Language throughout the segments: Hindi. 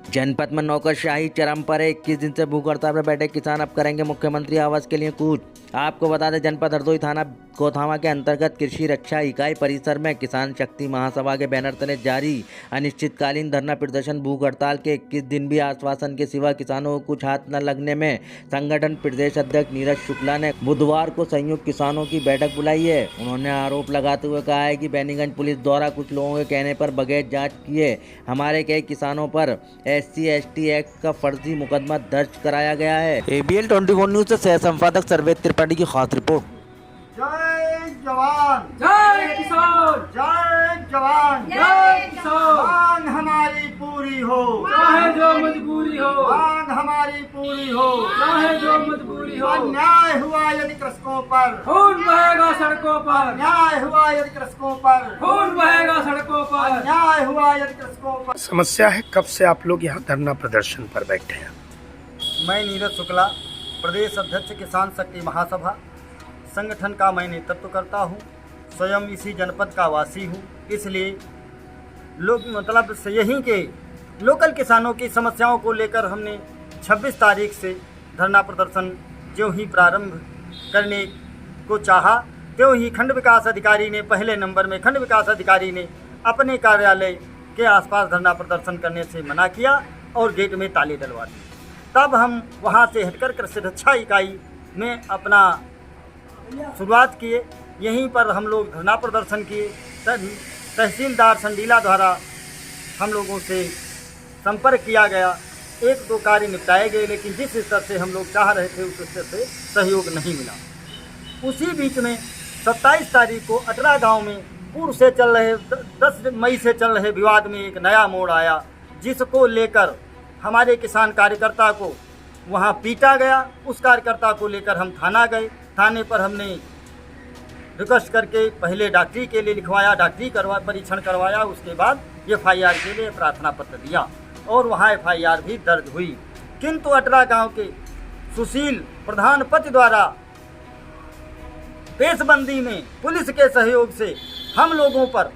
जनपद में नौकरशाही चरम पर है। 21 दिन से भूख हड़ताल पर बैठे किसान अब करेंगे मुख्यमंत्री आवास के लिए कूच। आपको बता दें, जनपद हरदोई थाना कोथावा के अंतर्गत कृषि रक्षा इकाई परिसर में किसान शक्ति महासभा के बैनर तले जारी अनिश्चितकालीन धरना प्रदर्शन भूख हड़ताल के 21 दिन भी आश्वासन के सिवा किसानों को कुछ हाथ न लगने में संगठन प्रदेश अध्यक्ष नीरज शुक्ला ने बुधवार को संयुक्त किसानों की बैठक बुलाई है। उन्होंने आरोप लगाते हुए कहा है कि बेनीगंज पुलिस द्वारा कुछ लोगों के कहने पर बगैर जांच किए हमारे कई किसानों पर SC/ST एक्ट का फर्जी मुकदमा दर्ज कराया गया है। ABL 24 न्यूज से सह संपादक सर्वेद त्रिपाठी की खास रिपोर्ट। जय जवान जय किसान, जय जवान जय किसान। मांग हमारी पूरी हो, चाहे जो मजबूरी हो, मांग हमारी पूरी हो। चाहे जो मजबूरी हो। अन्याय हुआ यदि कृषकों पर, खून बहेगा सड़कों पर, अन्याय हुआ यदि कृषकों पर, खून बहेगा सड़कों पर। अन्याय हुआ यदि कृषकों पर। समस्या है, कब से आप लोग यहाँ धरना प्रदर्शन पर बैठे हैं? मैं नीरज शुक्ला, प्रदेश अध्यक्ष किसान शक्ति महासभा संगठन का मैं नेतृत्व करता हूँ। स्वयं इसी जनपद का वासी हूँ, इसलिए लोग मतलब से यहीं के लोकल किसानों की समस्याओं को लेकर हमने 26 तारीख से धरना प्रदर्शन जो ही प्रारंभ करने को चाहा, त्यों ही खंड विकास अधिकारी ने पहले नंबर में खंड विकास अधिकारी ने अपने कार्यालय के आसपास धरना प्रदर्शन करने से मना किया और गेट में ताले डलवा दिए। तब हम वहाँ से हटकर कृषि रक्षा इकाई में अपना शुरुआत किए। यहीं पर हम लोग धरना प्रदर्शन किए। तहसीलदार संडीला द्वारा हम लोगों से संपर्क किया गया, 1-2 कार्य निपटाए गए, लेकिन जिस स्तर से हम लोग चाह रहे थे उस स्तर से सहयोग नहीं मिला। उसी बीच में 27 तारीख को अटरा गांव में पूर्व से चल रहे 10 मई से चल रहे विवाद में एक नया मोड़ आया, जिसको लेकर हमारे किसान कार्यकर्ता को वहां पीटा गया। उस कार्यकर्ता को लेकर हम थाना गए। थाने पर हमने रिक्वेस्ट करके पहले डॉक्टरी के लिए लिखवाया, डॉक्टरी परीक्षण करवाया, उसके बाद FIR के लिए प्रार्थना पत्र दिया और वहाँ FIR भी दर्ज हुई। किंतु अटरा गांव के सुशील प्रधान पति द्वारा पेशबंदी में पुलिस के सहयोग से हम लोगों पर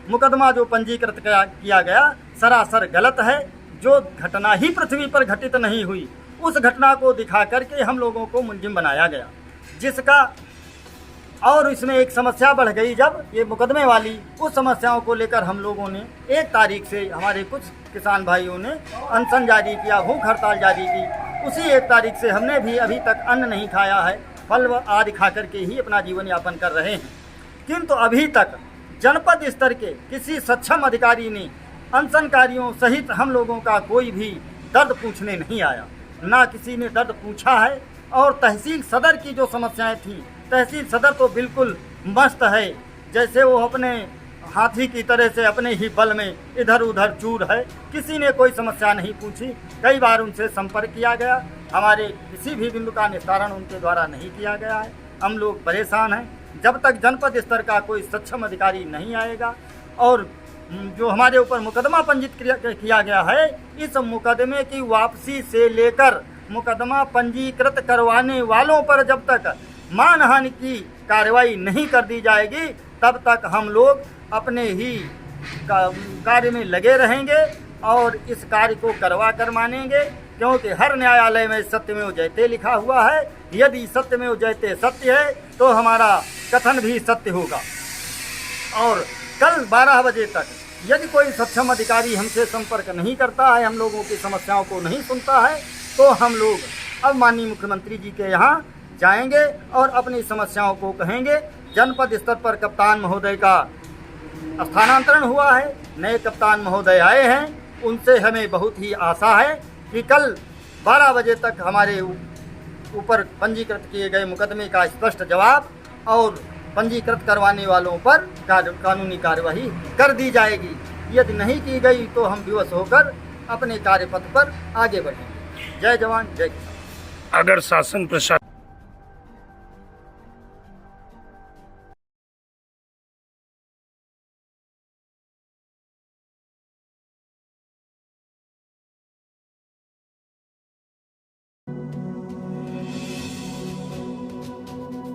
मुकदमा जो पंजीकृत किया गया सरासर गलत है। जो घटना ही पृथ्वी पर घटित नहीं हुई, उस घटना को दिखा करके हम लोगों को मुलजिम बनाया गया, जिसका और इसमें एक समस्या बढ़ गई। जब ये मुकदमे वाली उस समस्याओं को लेकर हम लोगों ने 1 तारीख से हमारे कुछ किसान भाइयों ने अनशन जारी किया, भूख हड़ताल जारी की। उसी 1 तारीख से हमने भी अभी तक अन्न नहीं खाया है, फल आदि खा करके ही अपना जीवन यापन कर रहे हैं। किंतु अभी तक जनपद स्तर के किसी सक्षम अधिकारी ने अनशनकारियों सहित हम लोगों का कोई भी दर्द पूछने नहीं आया, ना किसी ने दर्द पूछा है। और तहसील सदर की जो समस्याएं थी, तहसील सदर तो बिल्कुल मस्त है, जैसे वो अपने हाथी की तरह से अपने ही बल में इधर उधर चूर है। किसी ने कोई समस्या नहीं पूछी। कई बार उनसे संपर्क किया गया, हमारे किसी भी बिंदु का निस्तारण उनके द्वारा नहीं किया गया है। हम लोग परेशान हैं। जब तक जनपद स्तर का कोई सक्षम अधिकारी नहीं आएगा और जो हमारे ऊपर मुकदमा पंजीकृत किया गया है, इस मुकदमे की वापसी से लेकर मुकदमा पंजीकृत करवाने वालों पर जब तक मानहानि की कार्रवाई नहीं कर दी जाएगी, तब तक हम लोग अपने ही कार्य में लगे रहेंगे और इस कार्य को करवा कर मानेंगे। क्योंकि हर न्यायालय में सत्यमेव जयते लिखा हुआ है। यदि सत्यमेव जयते सत्य है तो हमारा कथन भी सत्य होगा। और कल 12 बजे तक यदि कोई सक्षम अधिकारी हमसे संपर्क नहीं करता है, हम लोगों की समस्याओं को नहीं सुनता है, तो हम लोग अब माननीय मुख्यमंत्री जी के यहाँ जाएंगे और अपनी समस्याओं को कहेंगे। जनपद स्तर पर कप्तान महोदय का स्थानांतरण हुआ है, नए कप्तान महोदय आए हैं, उनसे हमें बहुत ही आशा है कि कल 12 बजे तक हमारे ऊपर पंजीकृत किए गए मुकदमे का स्पष्ट जवाब और पंजीकृत करवाने वालों पर कानूनी कार्यवाही कर दी जाएगी। यदि नहीं की गई तो हम विवश होकर अपने कार्यपथ पर आगे बढ़ेंगे। जय जवान जय किसान। अगर शासन प्रशासन